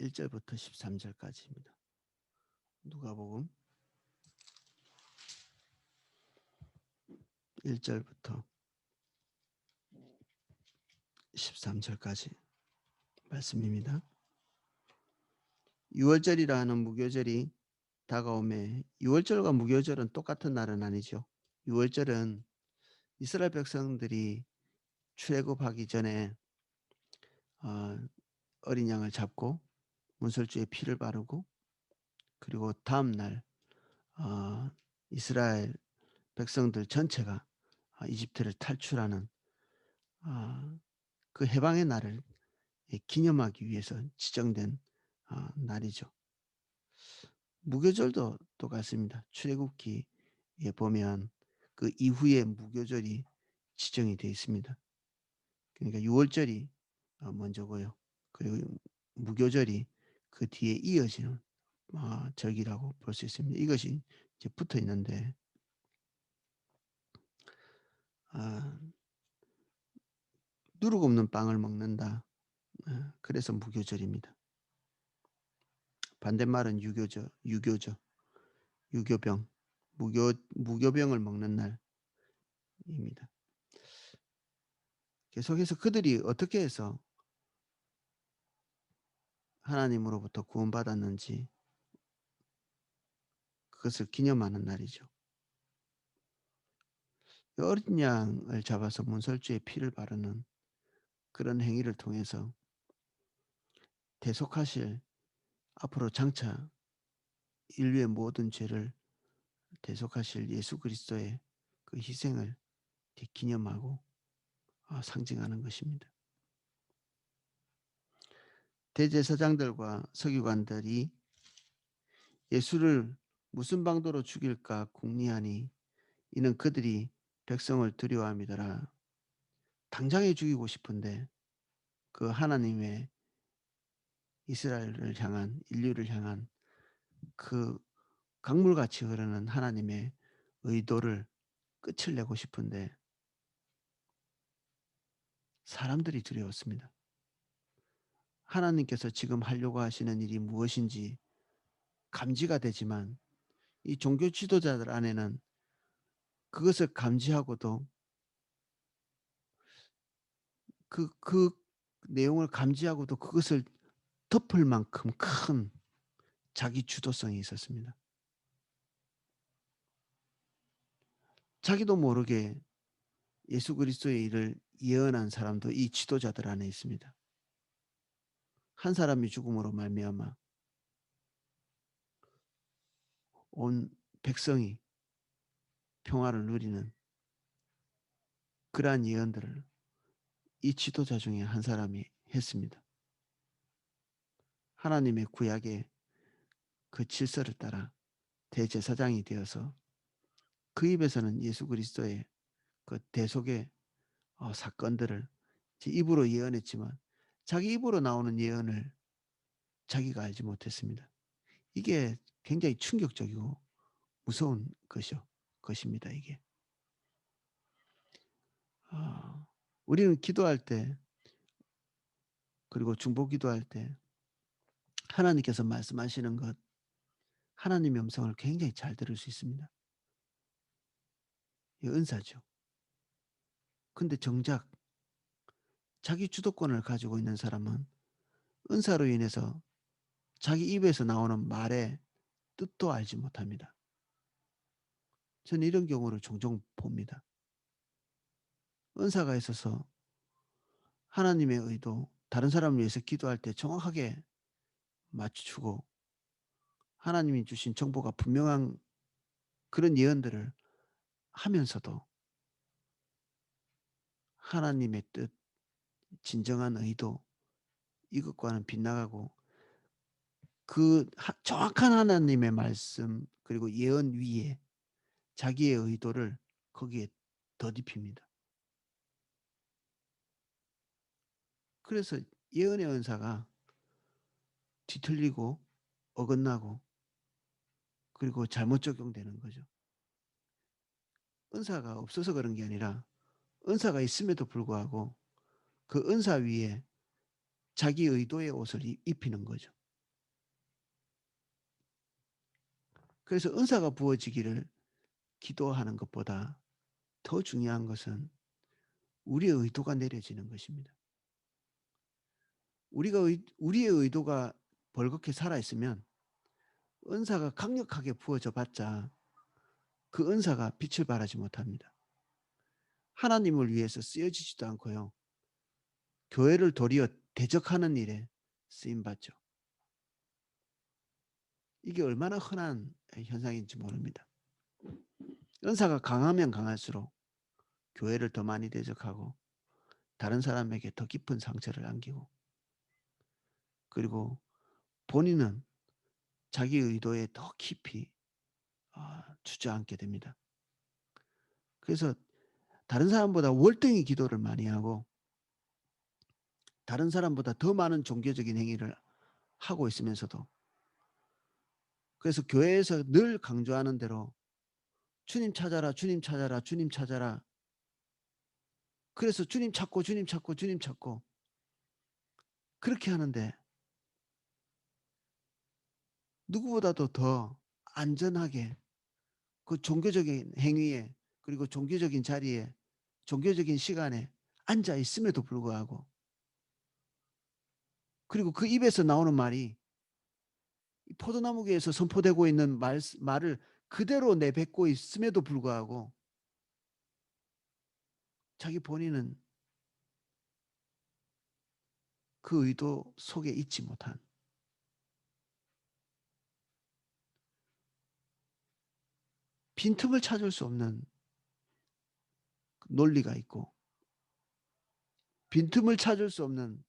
1절부터 13절까지입니다. 누가복음 1절부터 13절까지 말씀입니다. 6월절이라 하는 무교절이 다가오매 6월절과 무교절은 똑같은 날은 아니죠. 6월절은 이스라엘 백성들이 출애굽하기 전에 어린 양을 잡고 문설주에 피를 바르고 그리고 다음 날 이스라엘 백성들 전체가 이집트를 탈출하는 그 해방의 날을 기념하기 위해서 지정된 날이죠. 무교절도 똑같습니다. 출애굽기에 보면 그 이후에 무교절이 지정이 되어 있습니다. 그러니까 6월절이 먼저고요. 그리고 무교절이 그 뒤에 이어지는 절기라고 볼 수 있습니다. 이것이 이제 붙어 있는데 누룩 없는 빵을 먹는다. 그래서 무교절입니다. 반대말은 유교죠. 유교병. 무교병을 먹는 날입니다. 계속해서 그들이 어떻게 해서 하나님으로부터 구원받았는지 그것을 기념하는 날이죠. 어린 양을 잡아서 문설주에 피를 바르는 그런 행위를 통해서 대속하실 앞으로 장차 인류의 모든 죄를 대속하실 예수 그리스도의 그 희생을 기념하고 상징하는 것입니다. 대제사장들과 서기관들이 예수를 무슨 방도로 죽일까 궁리하니 이는 그들이 백성을 두려워함이더라. 당장에 죽이고 싶은데 그 하나님의 이스라엘을 향한 인류를 향한 그 강물같이 흐르는 하나님의 의도를 끝을 내고 싶은데 사람들이 두려웠습니다. 하나님께서 지금 하려고 하시는 일이 무엇인지 감지가 되지만 이 종교 지도자들 안에는 그것을 감지하고도 그 내용을 감지하고도 그것을 덮을 만큼 큰 자기 주도성이 있었습니다. 자기도 모르게 예수 그리스도의 일을 예언한 사람도 이 지도자들 안에 있습니다. 한 사람이 죽음으로 말미암아 온 백성이 평화를 누리는 그러한 예언들을 이 지도자 중에 한 사람이 했습니다. 하나님의 구약의 그 질서를 따라 대제사장이 되어서 그 입에서는 예수 그리스도의 그 대속의 사건들을 입으로 예언했지만 자기 입으로 나오는 예언을 자기가 알지 못했습니다. 이게 굉장히 충격적이고 무서운 것입니다. 이게. 우리는 기도할 때 그리고 중보 기도할 때 하나님께서 말씀하시는 것 하나님의 음성을 굉장히 잘 들을 수 있습니다. 이 은사죠. 근데 정작 자기 주도권을 가지고 있는 사람은 은사로 인해서 자기 입에서 나오는 말의 뜻도 알지 못합니다. 저는 이런 경우를 종종 봅니다. 은사가 있어서 하나님의 의도, 다른 사람을 위해서 기도할 때 정확하게 맞추고 하나님이 주신 정보가 분명한 그런 예언들을 하면서도 하나님의 뜻, 진정한 의도 이것과는 빗나가고 그 정확한 하나님의 말씀 그리고 예언 위에 자기의 의도를 거기에 덧입힙니다. 그래서 예언의 은사가 뒤틀리고 어긋나고 그리고 잘못 적용되는 거죠. 은사가 없어서 그런 게 아니라 은사가 있음에도 불구하고 그 은사 위에 자기 의도의 옷을 입히는 거죠. 그래서 은사가 부어지기를 기도하는 것보다 더 중요한 것은 우리의 의도가 내려지는 것입니다. 우리의 의도가 벌겋게 살아 있으면 은사가 강력하게 부어져 봤자 그 은사가 빛을 발하지 못합니다. 하나님을 위해서 쓰여지지도 않고요. 교회를 도리어 대적하는 일에 쓰임 받죠. 이게 얼마나 흔한 현상인지 모릅니다. 은사가 강하면 강할수록 교회를 더 많이 대적하고 다른 사람에게 더 깊은 상처를 안기고, 그리고 본인은 자기 의도에 더 깊이 주저앉게 됩니다. 그래서 다른 사람보다 월등히 기도를 많이 하고 다른 사람보다 더 많은 종교적인 행위를 하고 있으면서도, 그래서 교회에서 늘 강조하는 대로 주님 찾아라, 주님 찾아라, 주님 찾아라. 그래서 주님 찾고 주님 찾고 주님 찾고 그렇게 하는데, 누구보다도 더 안전하게 그 종교적인 행위에, 그리고 종교적인 자리에, 종교적인 시간에 앉아 있음에도 불구하고, 그리고 그 입에서 나오는 말이 포도나무교에서 선포되고 있는 말을 그대로 내뱉고 있음에도 불구하고 자기 본인은 그 의도 속에 있지 못한, 빈틈을 찾을 수 없는 논리가 있고, 빈틈을 찾을 수 없는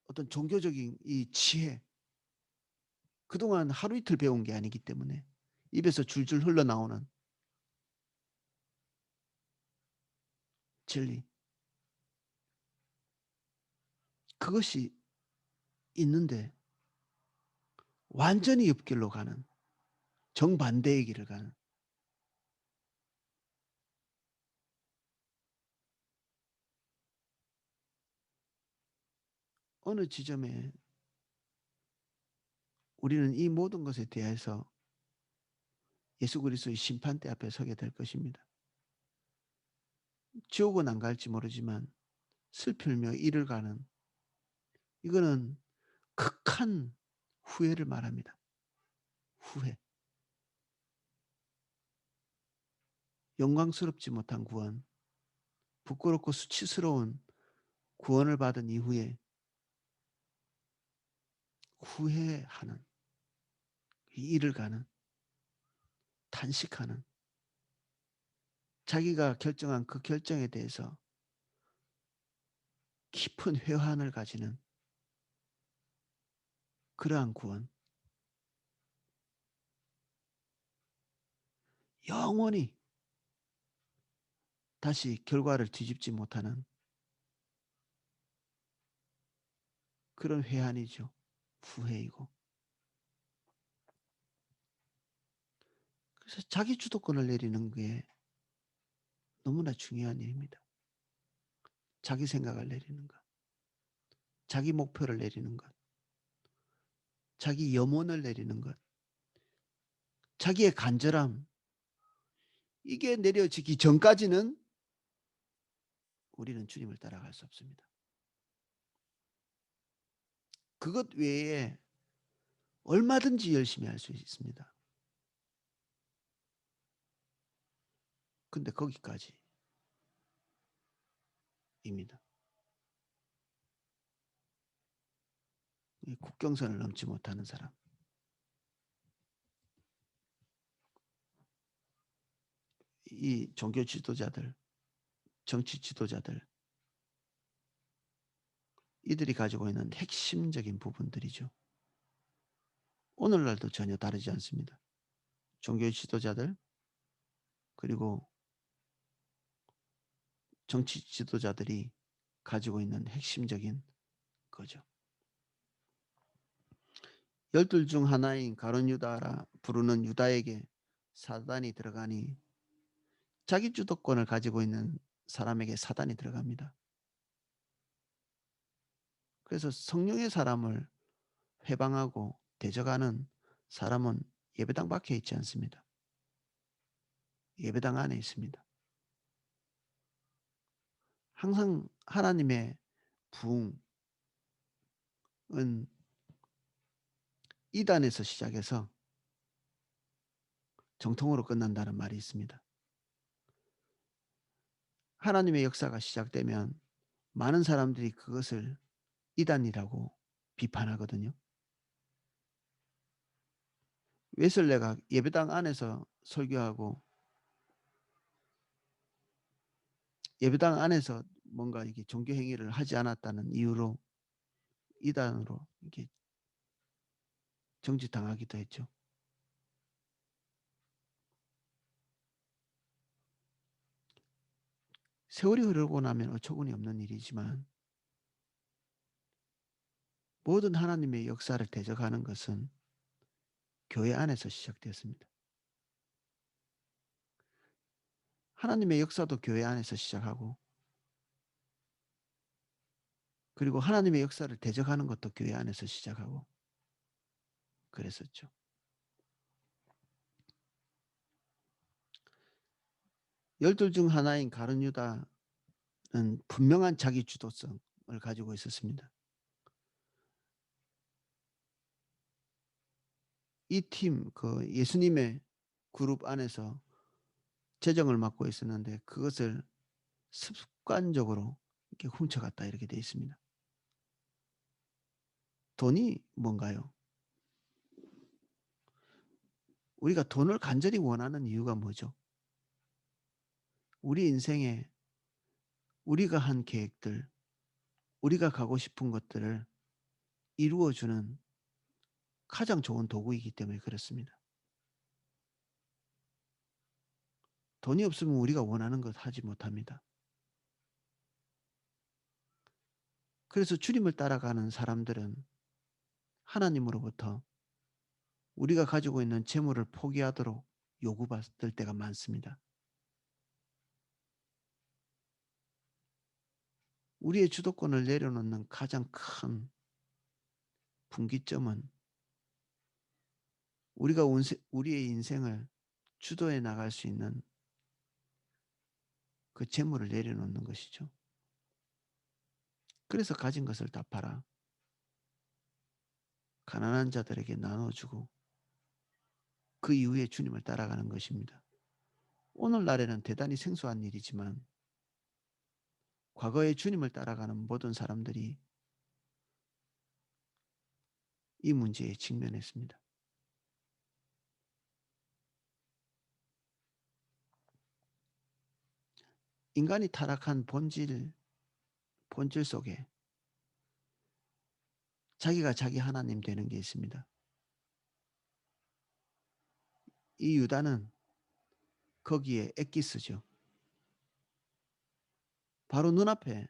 어떤 종교적인 이 지혜, 그동안 하루 이틀 배운 게 아니기 때문에 입에서 줄줄 흘러나오는 진리, 그것이 있는데 완전히 옆길로 가는, 정반대의 길을 가는, 어느 지점에 우리는 이 모든 것에 대해서 예수 그리스도의 심판대 앞에 서게 될 것입니다. 지옥은 안 갈지 모르지만 슬플며 이를 가는, 이거는 극한 후회를 말합니다. 후회. 영광스럽지 못한 구원, 부끄럽고 수치스러운 구원을 받은 이후에 후회하는, 이 일을 가는, 탄식하는, 자기가 결정한 그 결정에 대해서 깊은 회한을 가지는 그러한 구원, 영원히 다시 결과를 뒤집지 못하는 그런 회한이죠. 후회이고. 그래서 자기 주도권을 내리는 게 너무나 중요한 일입니다. 자기 생각을 내리는 것, 자기 목표를 내리는 것, 자기 염원을 내리는 것, 자기의 간절함, 이게 내려지기 전까지는 우리는 주님을 따라갈 수 없습니다. 그것 외에 얼마든지 열심히 할 수 있습니다. 근데 거기까지입니다. 이 국경선을 넘지 못하는 사람, 이 종교 지도자들, 정치 지도자들, 이들이 가지고 있는 핵심적인 부분들이죠. 오늘날도 전혀 다르지 않습니다. 종교 지도자들, 그리고 정치 지도자들이 가지고 있는 핵심적인 거죠. 열둘 중 하나인 가룟 유다라 부르는 유다에게 사단이 들어가니 자기 주도권을 가지고 있는 사람에게 사단이 들어갑니다. 그래서 성령의 사람을 회방하고 대적하는 사람은 예배당 밖에 있지 않습니다. 예배당 안에 있습니다. 항상 하나님의 부흥은 이단에서 시작해서 정통으로 끝난다는 말이 있습니다. 하나님의 역사가 시작되면 많은 사람들이 그것을 이단이라고 비판하거든요. 웨슬레가 예배당 안에서 설교하고 예배당 안에서 뭔가 이게 종교 행위를 하지 않았다는 이유로 이단으로 이렇게 정지당하기도 했죠. 세월이 흐르고 나면 어처구니 없는 일이지만 모든 하나님의 역사를 대적하는 것은 교회 안에서 시작되었습니다. 하나님의 역사도 교회 안에서 시작하고 그리고 하나님의 역사를 대적하는 것도 교회 안에서 시작하고 그랬었죠. 열둘 중 하나인 가룟 유다는 분명한 자기 주도성을 가지고 있었습니다. 이 팀, 그 예수님의 그룹 안에서 재정을 맡고 있었는데 그것을 습관적으로 이렇게 훔쳐갔다 이렇게 되어 있습니다. 돈이 뭔가요? 우리가 돈을 간절히 원하는 이유가 뭐죠? 우리 인생에 우리가 한 계획들, 우리가 가고 싶은 것들을 이루어주는 가장 좋은 도구이기 때문에 그렇습니다. 돈이 없으면 우리가 원하는 것 하지 못합니다. 그래서 주님을 따라가는 사람들은 하나님으로부터 우리가 가지고 있는 재물을 포기하도록 요구받을 때가 많습니다. 우리의 주도권을 내려놓는 가장 큰 분기점은 우리가 우리의 인생을 주도해 나갈 수 있는 그 재물을 내려놓는 것이죠. 그래서 가진 것을 다 팔아 가난한 자들에게 나눠주고 그 이후에 주님을 따라가는 것입니다. 오늘날에는 대단히 생소한 일이지만 과거에 주님을 따라가는 모든 사람들이 이 문제에 직면했습니다. 인간이 타락한 본질 속에 자기가 자기 하나님 되는 게 있습니다. 이 유다는 거기에 엑기스죠. 바로 눈앞에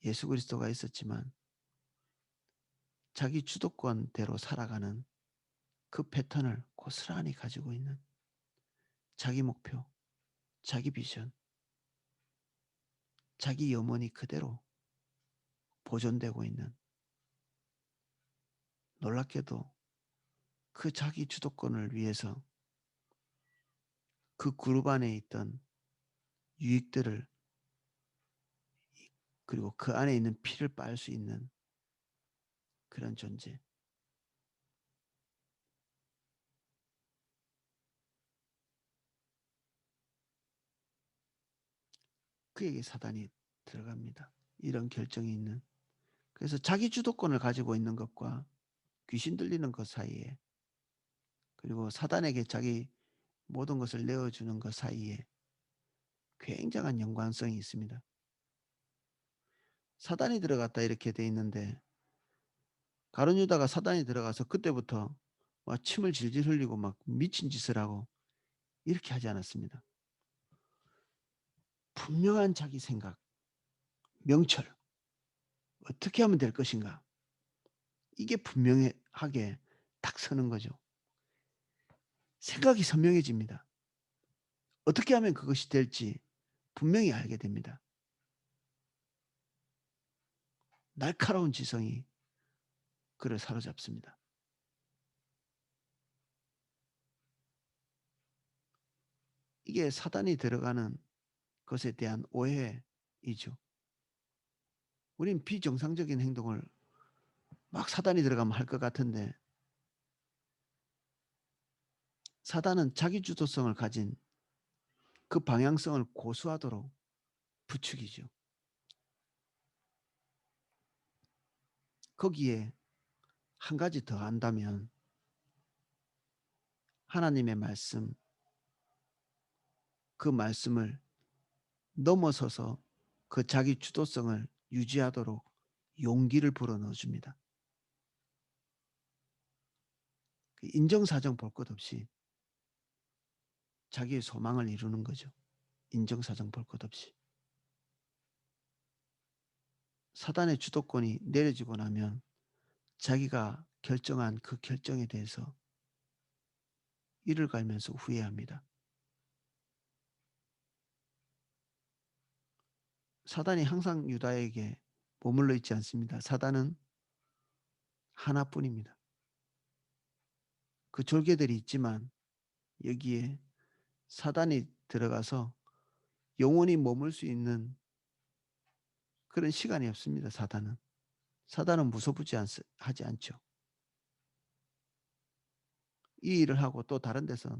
예수 그리스도가 있었지만 자기 주도권대로 살아가는 그 패턴을 고스란히 가지고 있는 자기 목표, 자기 비전, 자기 염원이 그대로 보존되고 있는 놀랍게도 그 자기 주도권을 위해서 그 그룹 안에 있던 유익들을 그리고 그 안에 있는 피를 빨 수 있는 그런 존재. 그에게 사단이 들어갑니다. 이런 결정이 있는. 그래서 자기 주도권을 가지고 있는 것과 귀신 들리는 것 사이에 그리고 사단에게 자기 모든 것을 내어주는 것 사이에 굉장한 연관성이 있습니다. 사단이 들어갔다 이렇게 돼 있는데 가룟 유다가 사단이 들어가서 그때부터 막 침을 질질 흘리고 막 미친 짓을 하고 이렇게 하지 않았습니다. 분명한 자기 생각, 명철, 어떻게 하면 될 것인가 이게 분명하게 딱 서는 거죠. 생각이 선명해집니다. 어떻게 하면 그것이 될지 분명히 알게 됩니다. 날카로운 지성이 그를 사로잡습니다. 이게 사단이 들어가는 것에 대한 오해이죠. 우린 비정상적인 행동을 막 사단이 들어가면 할 것 같은데, 사단은 자기 주도성을 가진 그 방향성을 고수하도록 부추기죠. 거기에 한 가지 더 한다면 하나님의 말씀, 그 말씀을 넘어서서 그 자기 주도성을 유지하도록 용기를 불어넣어 줍니다. 인정사정 볼 것 없이 자기의 소망을 이루는 거죠. 인정사정 볼 것 없이. 사단의 주도권이 내려지고 나면 자기가 결정한 그 결정에 대해서 이를 갈면서 후회합니다. 사단이 항상 유다에게 머물러 있지 않습니다. 사단은 하나뿐입니다. 그 졸개들이 있지만 여기에 사단이 들어가서 영원히 머물 수 있는 그런 시간이 없습니다. 사단은. 사단은 무소부지 하지 않죠. 이 일을 하고 또 다른 데서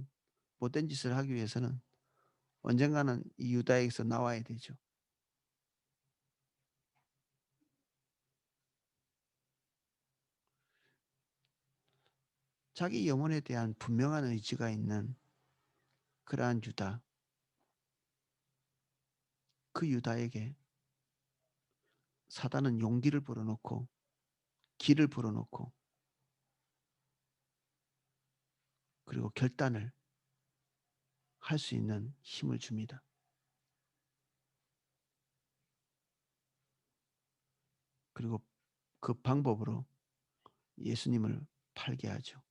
못된 짓을 하기 위해서는 언젠가는 이 유다에게서 나와야 되죠. 자기 영혼에 대한 분명한 의지가 있는 그러한 유다, 그 유다에게 사단은 용기를 불어넣고 길을 불어넣고 그리고 결단을 할 수 있는 힘을 줍니다. 그리고 그 방법으로 예수님을 팔게 하죠.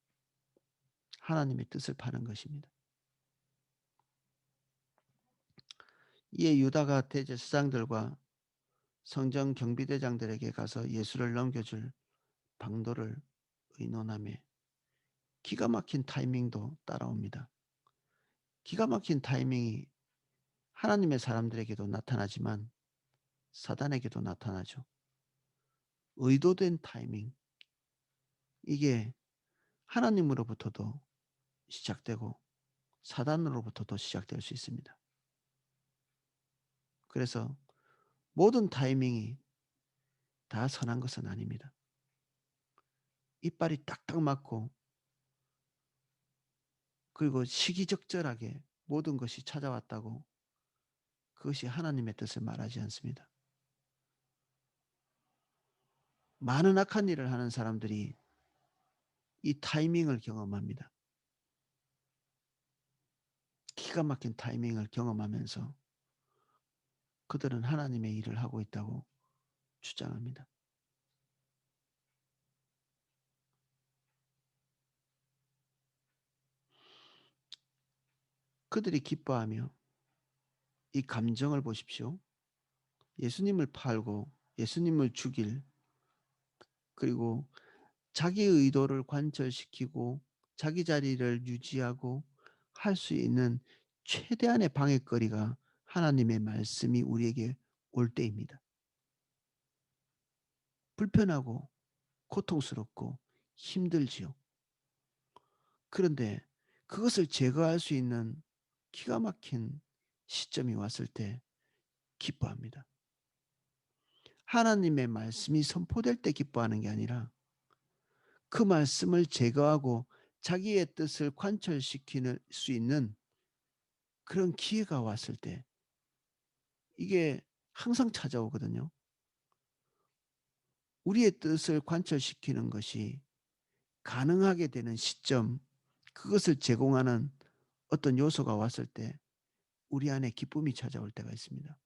하나님의 뜻을 파는 것입니다. 이에 유다가 대제사장들과 성전 경비대장들에게 가서 예수를 넘겨줄 방도를 의논하며 기가 막힌 타이밍도 따라옵니다. 기가 막힌 타이밍이 하나님의 사람들에게도 나타나지만 사단에게도 나타나죠. 의도된 타이밍. 이게 하나님으로부터도 시작되고 사단으로부터도 시작될 수 있습니다. 그래서 모든 타이밍이 다 선한 것은 아닙니다. 이빨이 딱딱 맞고 그리고 시기적절하게 모든 것이 찾아왔다고 그것이 하나님의 뜻을 말하지 않습니다. 많은 악한 일을 하는 사람들이 이 타이밍을 경험합니다. 기가 막힌 타이밍을 경험하면서 그들은 하나님의 일을 하고 있다고 주장합니다. 그들이 기뻐하며 이 감정을 보십시오. 예수님을 팔고 예수님을 죽일 그리고 자기의 의도를 관철시키고 자기 자리를 유지하고 할 수 있는 최대한의 방해거리가 하나님의 말씀이 우리에게 올 때입니다. 불편하고 고통스럽고 힘들지요. 그런데 그것을 제거할 수 있는 기가 막힌 시점이 왔을 때 기뻐합니다. 하나님의 말씀이 선포될 때 기뻐하는 게 아니라 그 말씀을 제거하고 자기의 뜻을 관철시킬 수 있는 그런 기회가 왔을 때 이게 항상 찾아오거든요. 우리의 뜻을 관철시키는 것이 가능하게 되는 시점, 그것을 제공하는 어떤 요소가 왔을 때 우리 안에 기쁨이 찾아올 때가 있습니다.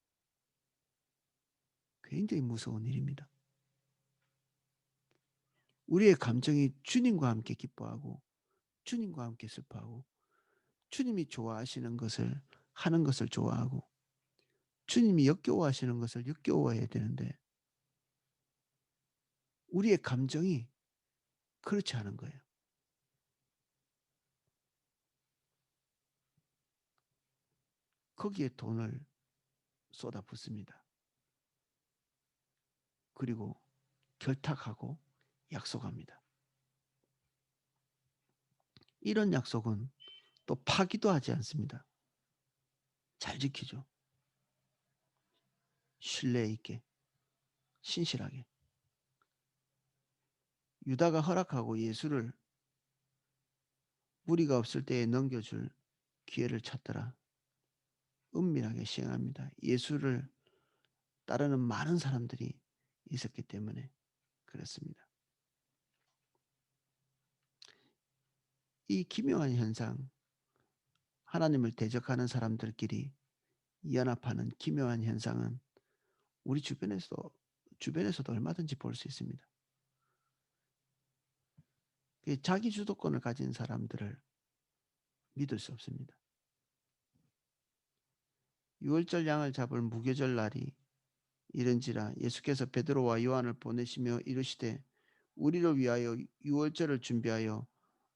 굉장히 무서운 일입니다. 우리의 감정이 주님과 함께 기뻐하고 주님과 함께 슬퍼하고 주님이 좋아하시는 것을 하는 것을 좋아하고 주님이 역겨워하시는 것을 역겨워해야 되는데 우리의 감정이 그렇지 않은 거예요. 거기에 돈을 쏟아붓습니다. 그리고 결탁하고 약속합니다. 이런 약속은 또 파기도 하지 않습니다. 잘 지키죠. 신뢰 있게, 신실하게. 유다가 허락하고 예수를 무리가 없을 때에 넘겨줄 기회를 찾더라. 은밀하게 시행합니다. 예수를 따르는 많은 사람들이 있었기 때문에 그렇습니다. 이 기묘한 현상, 하나님을 대적하는 사람들끼리 연합하는 기묘한 현상은 우리 주변에서도 얼마든지 볼 수 있습니다. 자기 주도권을 가진 사람들을 믿을 수 없습니다. 유월절 양을 잡을 무교절 날이 이른지라 예수께서 베드로와 요한을 보내시며 이르시되 우리를 위하여 유월절을 준비하여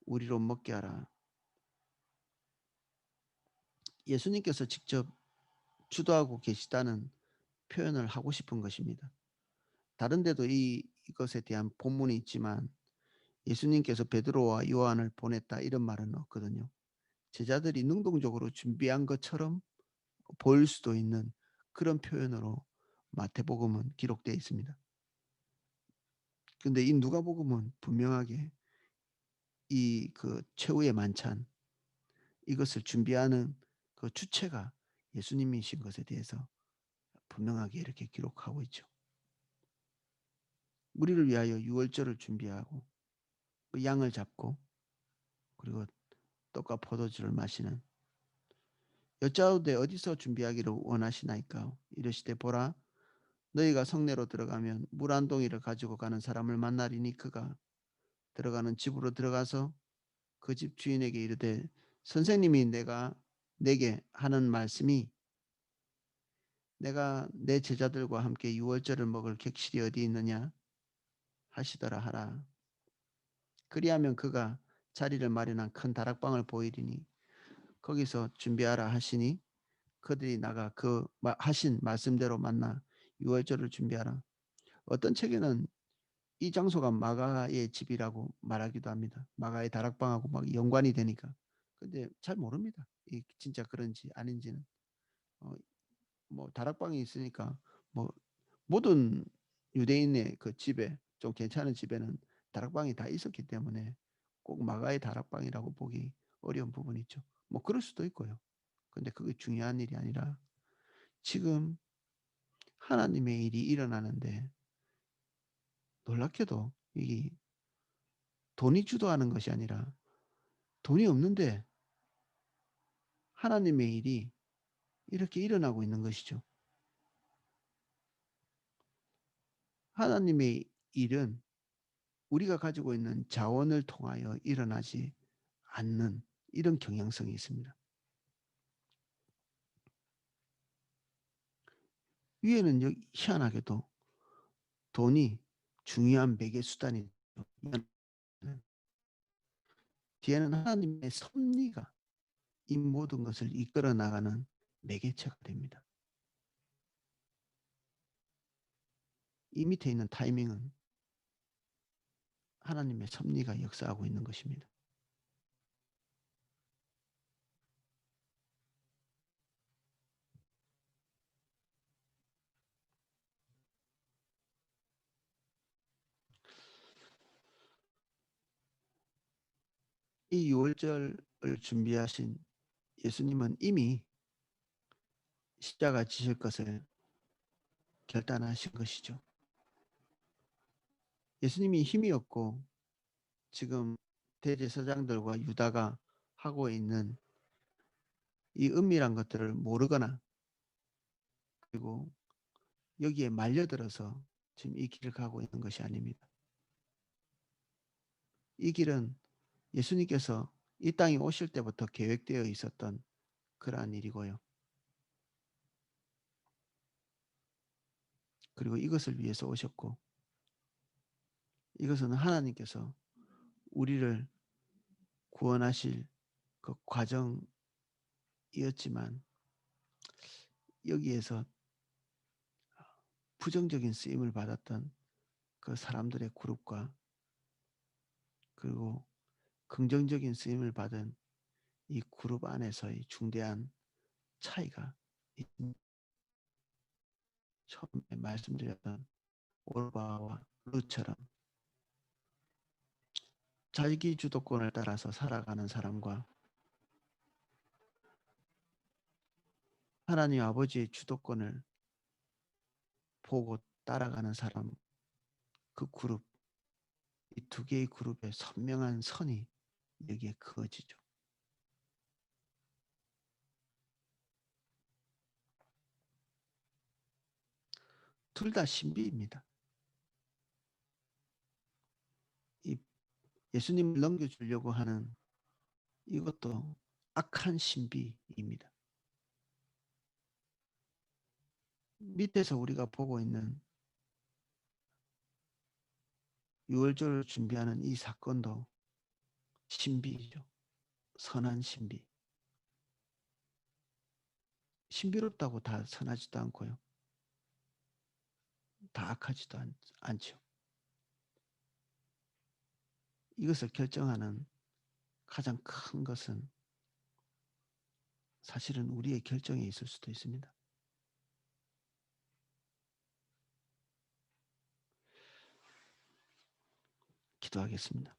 우리로 먹게 하라. 예수님께서 직접 주도하고 계시다는 표현을 하고 싶은 것입니다. 다른 데도 이것에 대한 본문이 있지만 예수님께서 베드로와 요한을 보냈다 이런 말은 없거든요. 제자들이 능동적으로 준비한 것처럼 보일 수도 있는 그런 표현으로 마태복음은 기록되어 있습니다. 근데 이 누가복음은 분명하게 이 그 최후의 만찬 이것을 준비하는 그 주체가 예수님이신 것에 대해서 분명하게 이렇게 기록하고 있죠. 우리를 위하여 유월절을 준비하고 그 양을 잡고 그리고 떡과 포도주를 마시는 여짜오되 어디서 준비하기를 원하시나이까 이르시되 보라 너희가 성내로 들어가면 물 한 동이를 가지고 가는 사람을 만나리니 그가 들어가는 집으로 들어가서 그 집 주인에게 이르되 선생님이 내게 하는 말씀이 내가 내 제자들과 함께 유월절을 먹을 객실이 어디 있느냐 하시더라 하라. 그리하면 그가 자리를 마련한 큰 다락방을 보이리니 거기서 준비하라 하시니 그들이 나가 그 하신 말씀대로 만나 유월절을 준비하라. 어떤 책에는 이 장소가 마가의 집이라고 말하기도 합니다. 마가의 다락방하고 막 연관이 되니까. 근데 잘 모릅니다. 이 진짜 그런지 아닌지는. 어, 뭐 다락방이 있으니까 뭐 모든 유대인의 그 집에 좀 괜찮은 집에는 다락방이 다 있었기 때문에 꼭 마가의 다락방이라고 보기 어려운 부분이 있죠. 뭐 그럴 수도 있고요. 근데 그게 중요한 일이 아니라 지금 하나님의 일이 일어나는데 놀랍게도 이 돈이 주도하는 것이 아니라 돈이 없는데 하나님의 일이 이렇게 일어나고 있는 것이죠. 하나님의 일은 우리가 가지고 있는 자원을 통하여 일어나지 않는 이런 경향성이 있습니다. 위에는 희한하게도 돈이 중요한 매개 수단이죠. 뒤에는 하나님의 섭리가 이 모든 것을 이끌어 나가는 매개체가 됩니다. 이 밑에 있는 타이밍은 하나님의 섭리가 역사하고 있는 것입니다. 이 유월절을 준비하신 예수님은 이미 십자가 지실 것을 결단하신 것이죠. 예수님이 힘이 없고 지금 대제사장들과 유다가 하고 있는 이 은밀한 것들을 모르거나 그리고 여기에 말려들어서 지금 이 길을 가고 있는 것이 아닙니다. 이 길은 예수님께서 이 땅에 오실 때부터 계획되어 있었던 그러한 일이고요. 그리고 이것을 위해서 오셨고 이것은 하나님께서 우리를 구원하실 그 과정이었지만 여기에서 부정적인 쓰임을 받았던 그 사람들의 그룹과 그리고 긍정적인 쓰임을 받은 이 그룹 안에서의 중대한 차이가 있습니다. 처음에 말씀드렸던 올바와 루처럼 자기 주도권을 따라서 살아가는 사람과 하나님 아버지의 주도권을 보고 따라가는 사람, 그 그룹, 이 두 개의 그룹의 선명한 선이 여기에 그어지죠. 둘 다 신비입니다. 이 예수님을 넘겨주려고 하는 이것도 악한 신비입니다. 밑에서 우리가 보고 있는 유월절을 준비하는 이 사건도 신비이죠. 선한 신비. 신비롭다고 다 선하지도 않고요. 다 악하지도 않죠. 이것을 결정하는 가장 큰 것은 사실은 우리의 결정에 있을 수도 있습니다. 기도하겠습니다.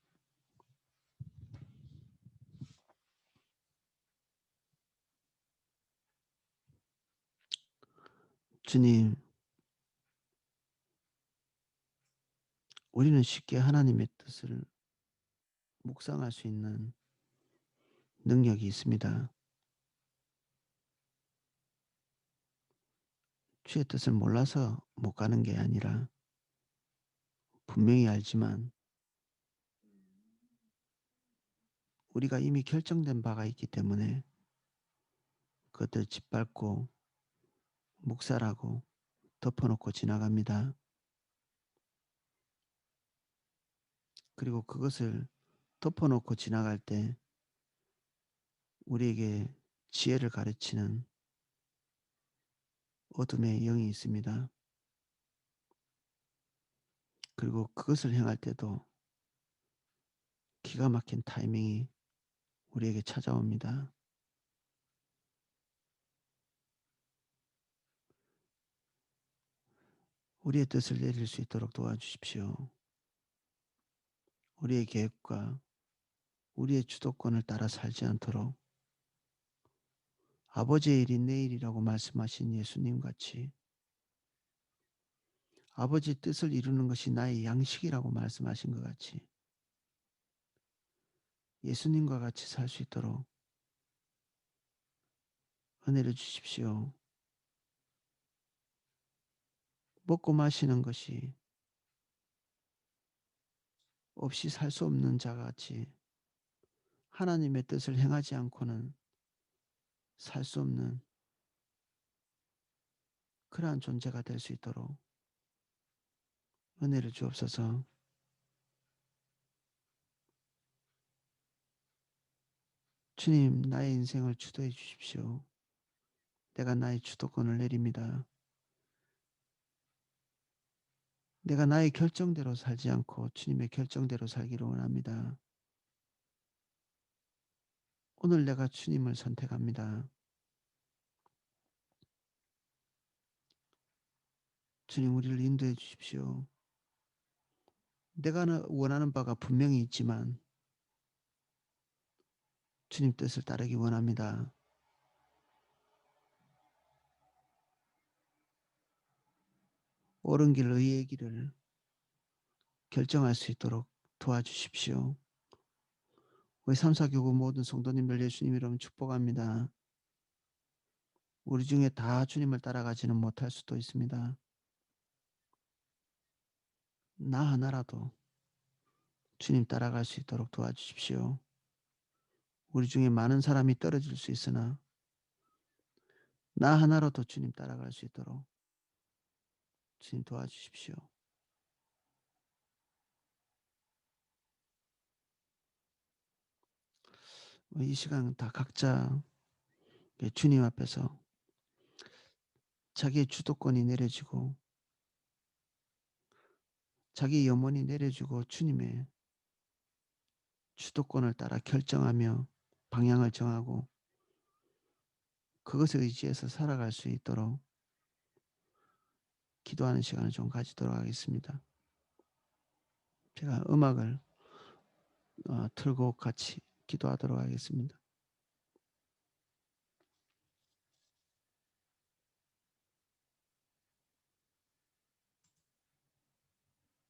주님, 우리는 쉽게 하나님의 뜻을 묵상할 수 있는 능력이 있습니다. 주의 뜻을 몰라서 못 가는 게 아니라 분명히 알지만 우리가 이미 결정된 바가 있기 때문에 그것들 짓밟고 묵살하고 덮어놓고 지나갑니다. 그리고 그것을 덮어놓고 지나갈 때 우리에게 지혜를 가르치는 어둠의 영이 있습니다. 그리고 그것을 행할 때도 기가 막힌 타이밍이 우리에게 찾아옵니다. 우리의 뜻을 내릴 수 있도록 도와주십시오. 우리의 계획과 우리의 주도권을 따라 살지 않도록 아버지의 일이 내 일이라고 말씀하신 예수님 같이 아버지 뜻을 이루는 것이 나의 양식이라고 말씀하신 것 같이 예수님과 같이 살 수 있도록 은혜를 주십시오. 먹고 마시는 것이 없이 살 수 없는 자가 같이 하나님의 뜻을 행하지 않고는 살 수 없는 그러한 존재가 될 수 있도록 은혜를 주옵소서. 주님, 나의 인생을 주도해 주십시오. 내가 나의 주도권을 내립니다. 내가 나의 결정대로 살지 않고 주님의 결정대로 살기를 원합니다. 오늘 내가 주님을 선택합니다. 주님, 우리를 인도해 주십시오. 내가 원하는 바가 분명히 있지만 주님 뜻을 따르기 원합니다. 옳은 길, 의의 길을 결정할 수 있도록 도와주십시오. 우리 삼사교구 모든 성도님들 예수님 이름 축복합니다. 우리 중에 다 주님을 따라가지는 못할 수도 있습니다. 나 하나라도 주님 따라갈 수 있도록 도와주십시오. 우리 중에 많은 사람이 떨어질 수 있으나 나 하나라도 주님 따라갈 수 있도록 주님 도와주십시오. 이 시간 다 각자 주님 앞에서 자기의 주도권이 내려지고 자기의 염원이 내려지고 주님의 주도권을 따라 결정하며 방향을 정하고 그것에 의지해서 살아갈 수 있도록 기도하는 시간을 좀 가지도록 하겠습니다. 제가 음악을 틀고 같이 기도하도록 하겠습니다.